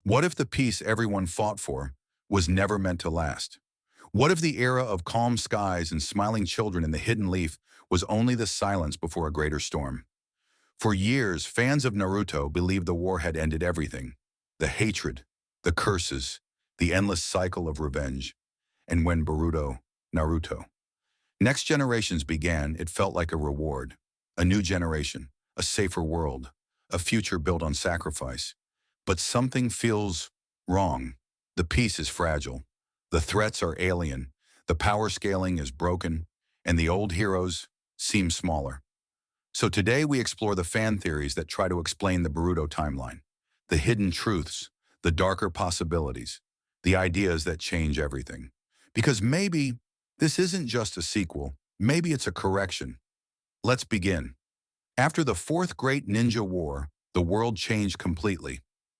What if the peace everyone fought for was never meant to last? What if the era of calm skies and smiling children in the hidden leaf was only the silence before a greater storm? For years, fans of Naruto believed the war had ended everything. The hatred, the curses, the endless cycle of revenge. And when Naruto Next Generations began, it felt like a reward. A new generation, a safer world, a future built on sacrifice. But something feels wrong. The peace is fragile. The threats are alien. The power scaling is broken. And the old heroes seem smaller. So today we explore the fan theories that try to explain the Boruto timeline. The hidden truths, the darker possibilities, the ideas that change everything. Because maybe this isn't just a sequel, maybe it's a correction. Let's begin. After the Fourth Great Ninja War, the world changed completely.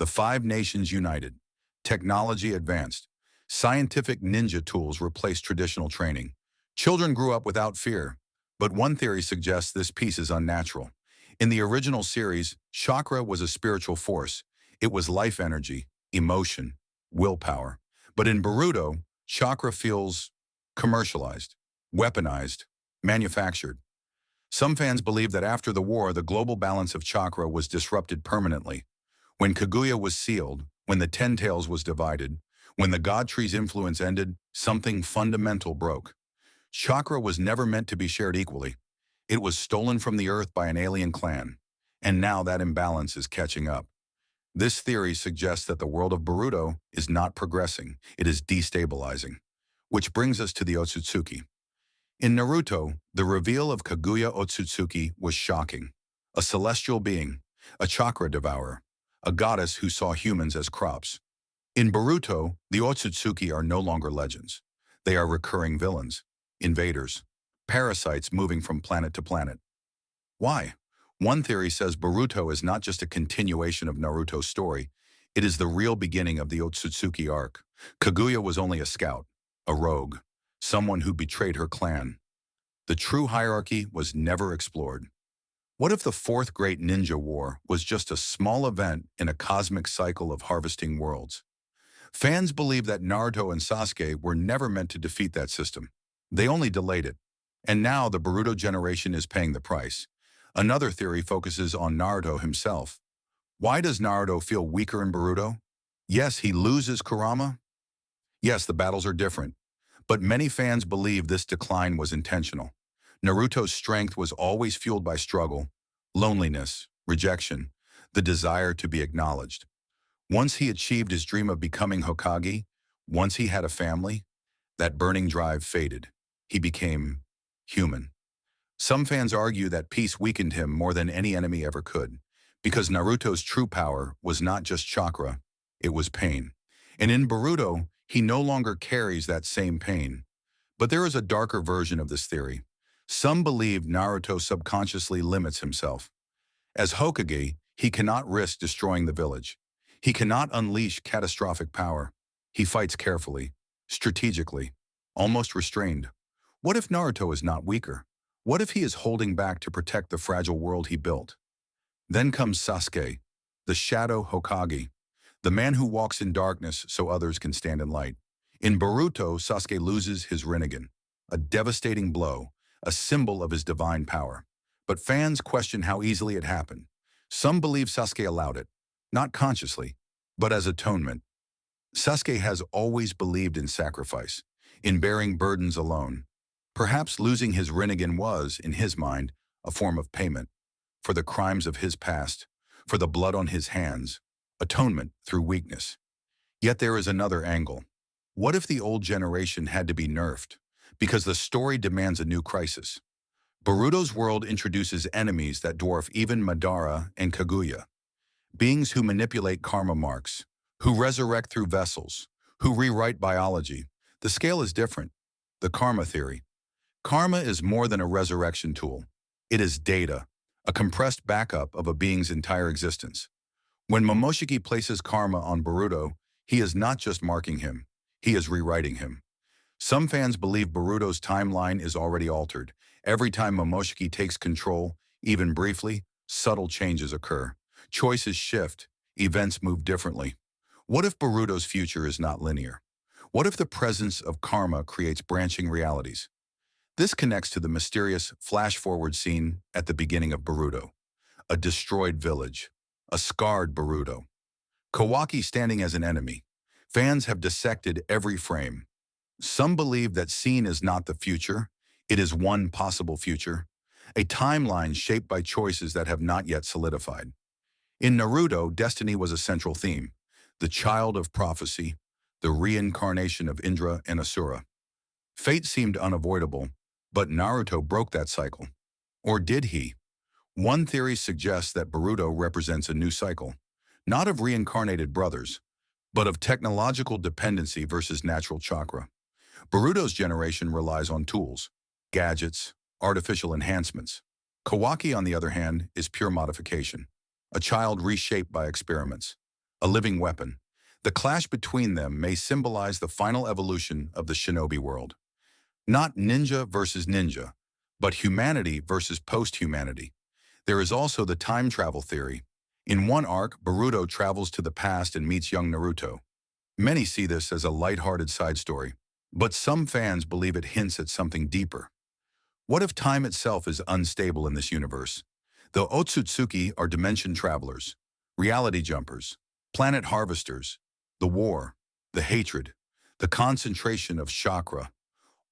The five nations united. Technology advanced. Scientific ninja tools replaced traditional training. Children grew up without fear. But one theory suggests this peace is unnatural. In the original series, chakra was a spiritual force. It was life energy, emotion, willpower. But in Boruto, chakra feels commercialized, weaponized, manufactured. Some fans believe that after the war, the global balance of chakra was disrupted permanently. When Kaguya was sealed, when the Ten Tails was divided, when the God Tree's influence ended, something fundamental broke. Chakra was never meant to be shared equally. It was stolen from the earth by an alien clan. And now that imbalance is catching up. This theory suggests that the world of Boruto is not progressing, it is destabilizing. Which brings us to the Otsutsuki. In Naruto, the reveal of Kaguya Otsutsuki was shocking. A celestial being, a chakra devourer, a goddess who saw humans as crops. In Boruto, the Otsutsuki are no longer legends. They are recurring villains, invaders, parasites moving from planet to planet. Why? One theory says Boruto is not just a continuation of Naruto's story, it is the real beginning of the Otsutsuki arc. Kaguya was only a scout, a rogue, someone who betrayed her clan. The true hierarchy was never explored. What if the Fourth Great Ninja War was just a small event in a cosmic cycle of harvesting worlds? Fans believe that Naruto and Sasuke were never meant to defeat that system. They only delayed it. And now the Boruto generation is paying the price. Another theory focuses on Naruto himself. Why does Naruto feel weaker in Boruto? Yes, he loses Kurama. Yes, the battles are different. But many fans believe this decline was intentional. Naruto's strength was always fueled by struggle, loneliness, rejection, the desire to be acknowledged. Once he achieved his dream of becoming Hokage, once he had a family, that burning drive faded. He became human. Some fans argue that peace weakened him more than any enemy ever could, because Naruto's true power was not just chakra, it was pain. And in Boruto, he no longer carries that same pain. But there is a darker version of this theory. Some believe Naruto subconsciously limits himself. As Hokage, he cannot risk destroying the village. He cannot unleash catastrophic power. He fights carefully, strategically, almost restrained. What if Naruto is not weaker? What if he is holding back to protect the fragile world he built? Then comes Sasuke, the shadow Hokage, the man who walks in darkness so others can stand in light. In Boruto, Sasuke loses his Rinnegan, a devastating blow, a symbol of his divine power. But fans question how easily it happened. Some believe Sasuke allowed it, not consciously, but as atonement. Sasuke has always believed in sacrifice, in bearing burdens alone. Perhaps losing his Rinnegan was, in his mind, a form of payment for the crimes of his past, for the blood on his hands, atonement through weakness. Yet there is another angle. What if the old generation had to be nerfed? Because the story demands a new crisis. Boruto's world introduces enemies that dwarf even Madara and Kaguya. Beings who manipulate karma marks, who resurrect through vessels, who rewrite biology. The scale is different. The karma theory. Karma is more than a resurrection tool. It is data, a compressed backup of a being's entire existence. When Momoshiki places karma on Boruto, he is not just marking him, he is rewriting him. Some fans believe Boruto's timeline is already altered. Every time Momoshiki takes control, even briefly, subtle changes occur. Choices shift, events move differently. What if Boruto's future is not linear? What if the presence of karma creates branching realities? This connects to the mysterious flash-forward scene at the beginning of Boruto, a destroyed village, a scarred Boruto, Kawaki standing as an enemy. Fans have dissected every frame. Some believe that scene is not the future, it is one possible future, a timeline shaped by choices that have not yet solidified. In Naruto, destiny was a central theme, the child of prophecy, the reincarnation of Indra and Asura. Fate seemed unavoidable, but Naruto broke that cycle. Or did he? One theory suggests that Boruto represents a new cycle, not of reincarnated brothers, but of technological dependency versus natural chakra. Boruto's generation relies on tools, gadgets, artificial enhancements. Kawaki, on the other hand, is pure modification, a child reshaped by experiments, a living weapon. The clash between them may symbolize the final evolution of the shinobi world. Not ninja versus ninja, but humanity versus post-humanity. There is also the time travel theory. In one arc, Boruto travels to the past and meets young Naruto. Many see this as a lighthearted side story, but some fans believe it hints at something deeper. What if time itself is unstable in this universe? The Otsutsuki are dimension travelers, reality jumpers, planet harvesters, the war, the hatred, the concentration of chakra,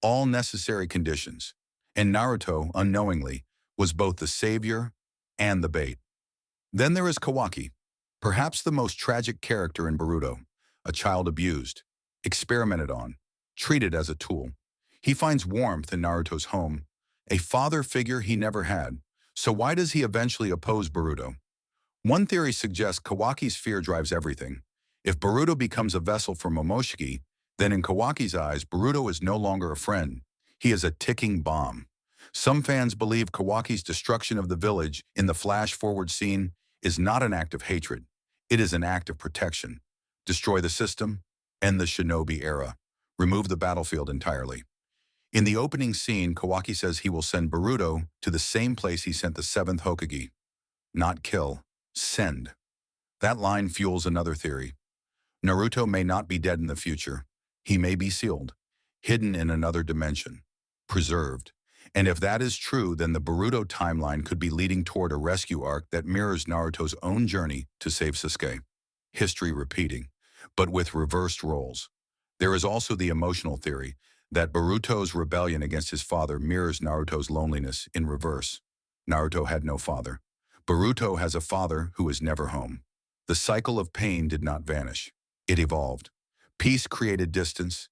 all necessary conditions. And Naruto, unknowingly, was both the savior and the bait. Then there is Kawaki, perhaps the most tragic character in Boruto, a child abused, experimented on, treated as a tool. He finds warmth in Naruto's home, a father figure he never had. So why does he eventually oppose Boruto? One theory suggests Kawaki's fear drives everything. If Boruto becomes a vessel for Momoshiki, then in Kawaki's eyes, Boruto is no longer a friend. He is a ticking bomb. Some fans believe Kawaki's destruction of the village in the flash-forward scene is not an act of hatred. It is an act of protection. Destroy the system, end the shinobi era, remove the battlefield entirely. In the opening scene, Kawaki says he will send Boruto to the same place he sent the 7th Hokage. Not kill, send. That line fuels another theory. Naruto may not be dead in the future. He may be sealed, hidden in another dimension, preserved. And if that is true, then the Boruto timeline could be leading toward a rescue arc that mirrors Naruto's own journey to save Sasuke. History repeating, but with reversed roles. There is also the emotional theory that Boruto's rebellion against his father mirrors Naruto's loneliness in reverse. Naruto had no father. Boruto has a father who is never home. The cycle of pain did not vanish. It evolved. Peace created distance,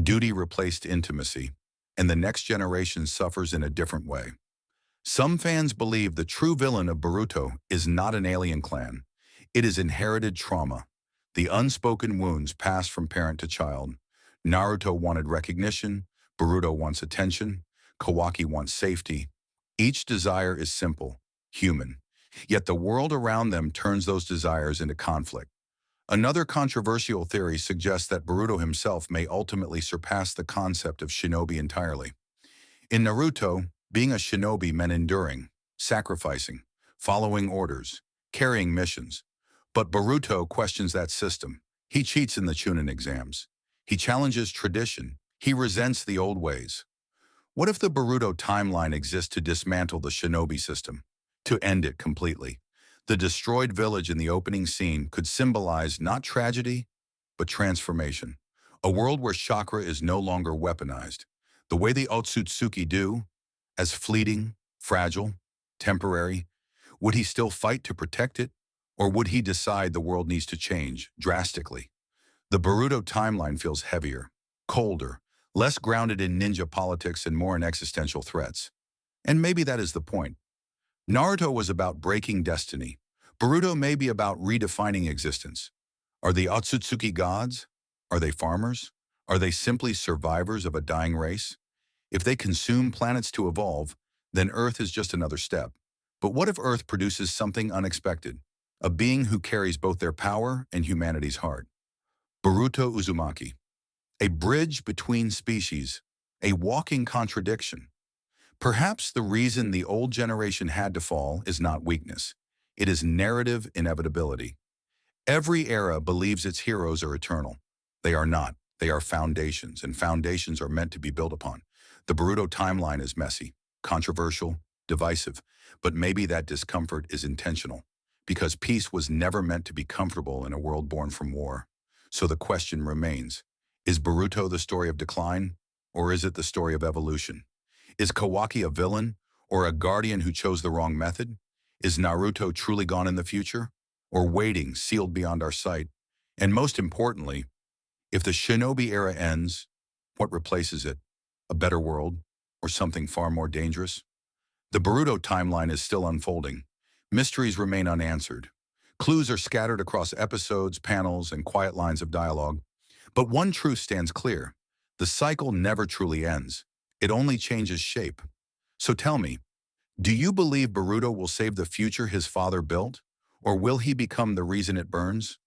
duty replaced intimacy, and the next generation suffers in a different way. Some fans believe the true villain of Boruto is not an alien clan. It is inherited trauma, the unspoken wounds passed from parent to child. Naruto wanted recognition, Boruto wants attention, Kawaki wants safety. Each desire is simple, human. Yet the world around them turns those desires into conflict. Another controversial theory suggests that Boruto himself may ultimately surpass the concept of shinobi entirely. In Naruto, being a shinobi meant enduring, sacrificing, following orders, carrying missions. But Boruto questions that system. He cheats in the Chunin exams. He challenges tradition. He resents the old ways. What if the Boruto timeline exists to dismantle the shinobi system, to end it completely? The destroyed village in the opening scene could symbolize not tragedy, but transformation. A world where chakra is no longer weaponized, the way the Otsutsuki do, as fleeting, fragile, temporary. Would he still fight to protect it, or would he decide the world needs to change drastically? The Boruto timeline feels heavier, colder, less grounded in ninja politics and more in existential threats. And maybe that is the point. Naruto was about breaking destiny. Boruto may be about redefining existence. Are the Otsutsuki gods? Are they farmers? Are they simply survivors of a dying race? If they consume planets to evolve, then Earth is just another step. But what if Earth produces something unexpected? A being who carries both their power and humanity's heart. Boruto Uzumaki. A bridge between species. A walking contradiction. Perhaps the reason the old generation had to fall is not weakness. It is narrative inevitability. Every era believes its heroes are eternal. They are not. They are foundations, and foundations are meant to be built upon. The Boruto timeline is messy, controversial, divisive, but maybe that discomfort is intentional, because peace was never meant to be comfortable in a world born from war. So the question remains, is Boruto the story of decline, or is it the story of evolution? Is Kawaki a villain, or a guardian who chose the wrong method? Is Naruto truly gone in the future, or waiting, sealed beyond our sight? And most importantly, if the shinobi era ends, what replaces it? A better world, or something far more dangerous? The Boruto timeline is still unfolding. Mysteries remain unanswered. Clues are scattered across episodes, panels, and quiet lines of dialogue. But one truth stands clear. The cycle never truly ends. It only changes shape. So tell me, do you believe Boruto will save the future his father built? Or will he become the reason it burns?